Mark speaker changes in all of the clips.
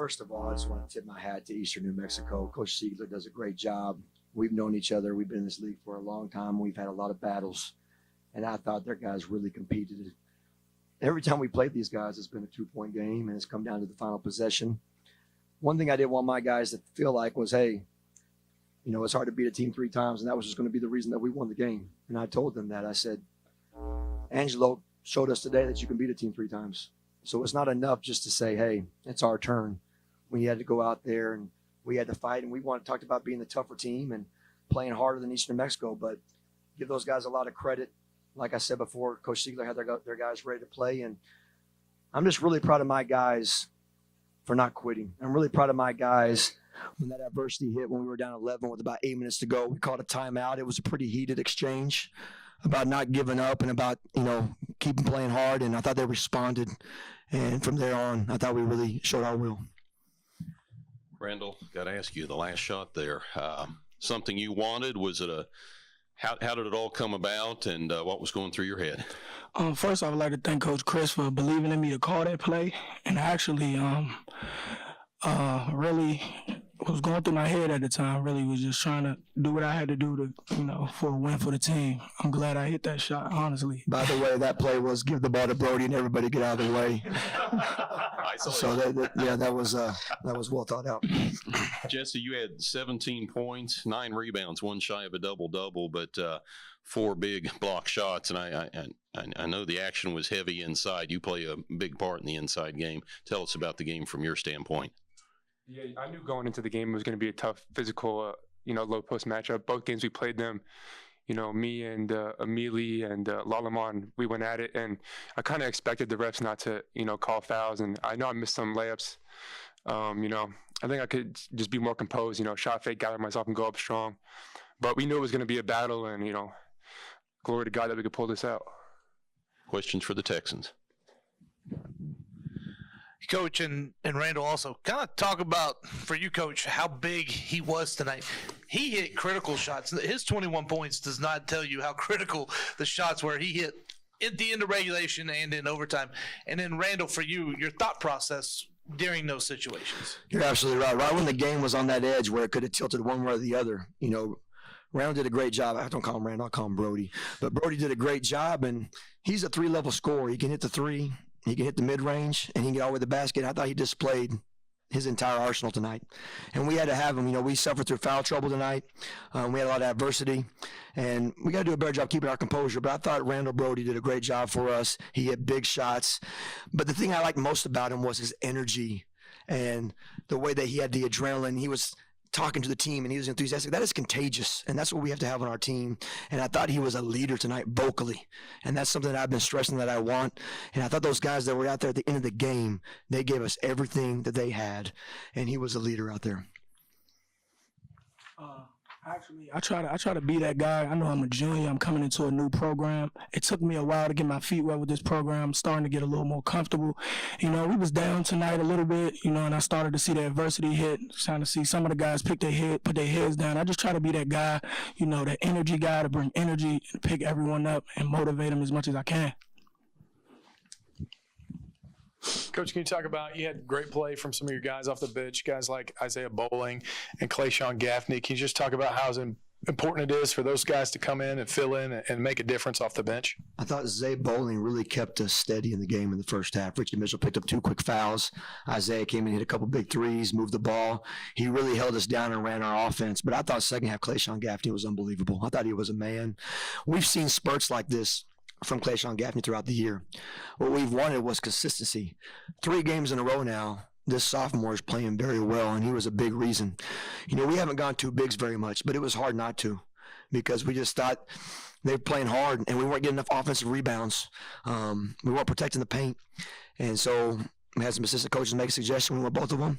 Speaker 1: first of all, I just want to tip my hat to Eastern New Mexico. Coach Siegler does a great job. We've known each other. We've been in this league for a long time. We've had a lot of battles, and I thought their guys really competed. Every time we played these guys, it's been a 2-point game, and it's come down to the final possession. One thing I didn't want my guys to feel like was, hey, you know, it's hard to beat a team 3 times, and that was just going to be the reason that we won the game. And I told them that. I said, Angelo showed us today that you can beat a team 3 times. So it's not enough just to say, hey, it's our turn. We had to go out there and we had to fight, and we talked about being the tougher team and playing harder than Eastern New Mexico, but give those guys a lot of credit. Like I said before, Coach Siegler had their guys ready to play, and I'm just really proud of my guys for not quitting. I'm really proud of my guys when that adversity hit, when we were down 11 with about 8 minutes to go. We called a timeout. It was a pretty heated exchange about not giving up and about, you know, keeping playing hard, and I thought they responded. And from there on, I thought we really showed our will.
Speaker 2: Randall, got to ask you, the last shot there, something you wanted? Was it how did it all come about, and what was going through your head?
Speaker 3: First, I would like to thank Coach Chris for believing in me to call that play. And actually, really, what was going through my head at the time really was just trying to do what I had to do to, you know, for a win for the team. I'm glad I hit that shot, honestly.
Speaker 1: By the way, that play was give the ball to Broddie and everybody get out of the way. So that was well thought out.
Speaker 2: Jesse, you had 17 points, 9 rebounds, 1 shy of a double-double, but 4 big block shots. And I know the action was heavy inside. You play a big part in the inside game. Tell us about the game from your standpoint.
Speaker 4: Yeah, I knew going into the game it was going to be a tough physical, low post matchup. Both games we played them, you know, me and Amelie and Lalamon, we went at it, and I kind of expected the refs not to, call fouls. And I know I missed some layups. I think I could just be more composed, shot fake, gather myself, and go up strong. But we knew it was going to be a battle, and, glory to God that we could pull this out.
Speaker 2: Questions for the Texans?
Speaker 5: Coach and Randall, also kind of talk about, for you, Coach, how big he was tonight. He hit critical shots. His 21 points does not tell you how critical the shots were. He hit at the end of regulation and in overtime. And then, Randall, for you, your thought process during those situations.
Speaker 1: You're absolutely right. Right when the game was on that edge where it could have tilted one way or the other, Randall did a great job. I don't call him Randall, I'll call him Broddie. But Broddie did a great job, and he's a 3-level scorer. He can hit the 3, he can hit the mid-range, and he can get all the way to the basket. I thought he displayed his entire arsenal tonight. And we had to have him. We suffered through foul trouble tonight. We had a lot of adversity, and we got to do a better job keeping our composure. But I thought Randall Broddie did a great job for us. He hit big shots. But the thing I liked most about him was his energy and the way that he had the adrenaline. He was talking to the team, and he was enthusiastic. That is contagious, and that's what we have to have on our team. And I thought he was a leader tonight vocally, and that's something that I've been stressing that I want. And I thought those guys that were out there at the end of the game, they gave us everything that they had, and he was a leader out there.
Speaker 3: Actually, I try to be that guy. I know I'm a junior. I'm coming into a new program. It took me a while to get my feet wet with this program. I'm starting to get a little more comfortable. We was down tonight a little bit, and I started to see the adversity hit, trying to see some of the guys put their heads down. I just try to be that guy, that energy guy to bring energy and pick everyone up and motivate them as much as I can.
Speaker 6: Coach, can you talk about, you had great play from some of your guys off the bench, guys like Isaiah Bowling and Clayshawn Gaffney. Can you just talk about how important it is for those guys to come in and fill in and make a difference off the bench?
Speaker 1: I thought Zay Bowling really kept us steady in the game in the first half. Richie Mitchell picked up 2 quick fouls. Isaiah came in, hit a couple big threes, moved the ball. He really held us down and ran our offense. But I thought second half Clayshawn Gaffney was unbelievable. I thought he was a man. We've seen spurts like this from Clayshawn Gaffney throughout the year. What we've wanted was consistency. 3 games in a row now, this sophomore is playing very well, and he was a big reason. We haven't gone 2 bigs very much, but it was hard not to, because we just thought they were playing hard, and we weren't getting enough offensive rebounds. We weren't protecting the paint. And so we had some assistant coaches make a suggestion. We went both of them.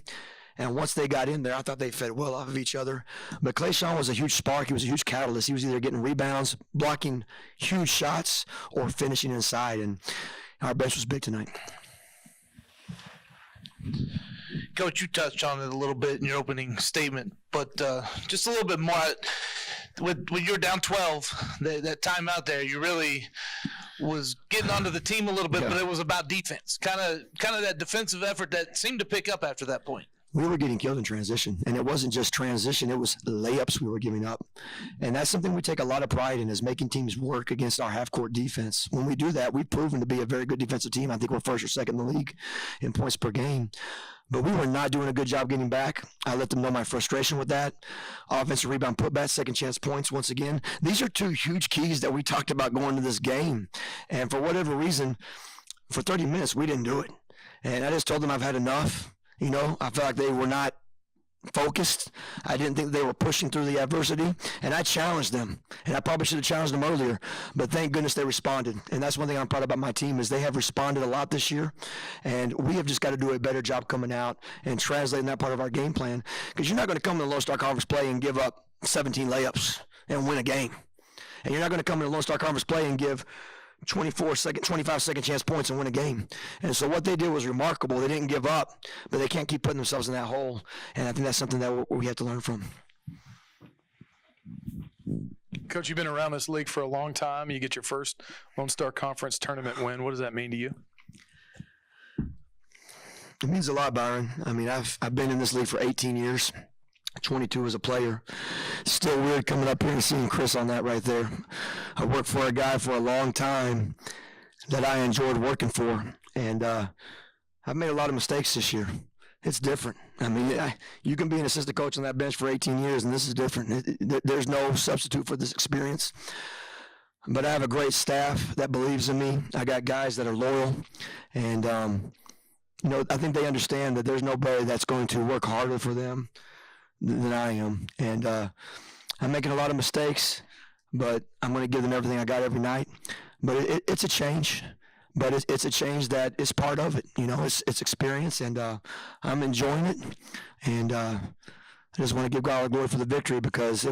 Speaker 1: And once they got in there, I thought they fed well off of each other. But Clayshawn was a huge spark. He was a huge catalyst. He was either getting rebounds, blocking huge shots, or finishing inside. And our bench was big tonight.
Speaker 5: Coach, you touched on it a little bit in your opening statement, but just a little bit more. When you're down 12, that time out there, you really was getting onto the team a little bit, but it was about defense. Kind of that defensive effort that seemed to pick up after that point.
Speaker 1: we were getting killed in transition. And it wasn't just transition, it was layups we were giving up. And that's something we take a lot of pride in, is making teams work against our half-court defense. When we do that, we've proven to be a very good defensive team. I think we're first or second in the league in points per game. But we were not doing a good job getting back. I let them know my frustration with that. Offensive rebound, putback, second chance points once again. These are two huge keys that we talked about going into this game. And for whatever reason, for 30 minutes, we didn't do it. And I just told them I've had enough. You know, I felt like they were not focused. I didn't think they were pushing through the adversity. And I challenged them. And I probably should have challenged them earlier. But thank goodness they responded. And that's one thing I'm proud about my team, is they have responded a lot this year. And we have just got to do a better job coming out and translating that part of our game plan. Because you're not going to come to the Lone Star Conference play and give up 17 layups and win a game. And you're not going to come to the Lone Star Conference play and give 25 second chance points and win a game. And so what they did was remarkable. They didn't give up, but they can't keep putting themselves in that hole. And I think that's something that we have to learn from.
Speaker 6: Coach, you've been around this league for a long time. You get your first Lone Star Conference tournament win. What does that mean to you?
Speaker 1: It means a lot, Byron. I mean, I've been in this league for 18 years. 22 as a player. Still weird coming up here and seeing Chris on that right there. I worked for a guy for a long time that I enjoyed working for, and I've made a lot of mistakes this year. It's different. I mean, you can be an assistant coach on that bench for 18 years, and this is different. There's no substitute for this experience. But I have a great staff that believes in me. I got guys that are loyal, and you know, I think they understand that there's nobody that's going to work harder for them than I am. And I'm making a lot of mistakes, but I'm going to give them everything I got every night. But it's a change. But it's a change that is part of it. You know, it's experience, and I'm enjoying it. And I just want to give God all the glory for the victory, because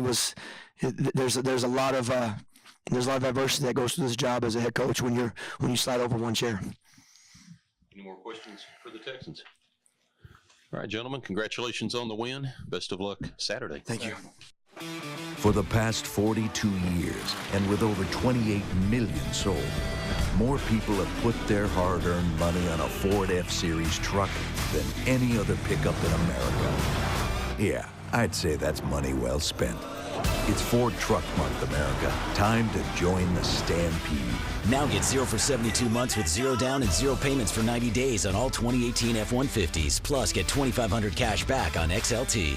Speaker 1: there's a lot of adversity that goes through this job as a head coach when you slide over one chair.
Speaker 2: Any more questions for the Texans? All right, gentlemen, congratulations on the win. Best of luck Saturday.
Speaker 1: Thank you.
Speaker 7: For the past 42 years, and with over 28 million sold, more people have put their hard-earned money on a Ford F-Series truck than any other pickup in America. Yeah, I'd say that's money well spent. It's Ford Truck Month, America. Time to join the stampede.
Speaker 8: Now get 0 for 72 months with 0 down and 0 payments for 90 days on all 2018 F-150s. Plus, get $2,500 cash back on XLT.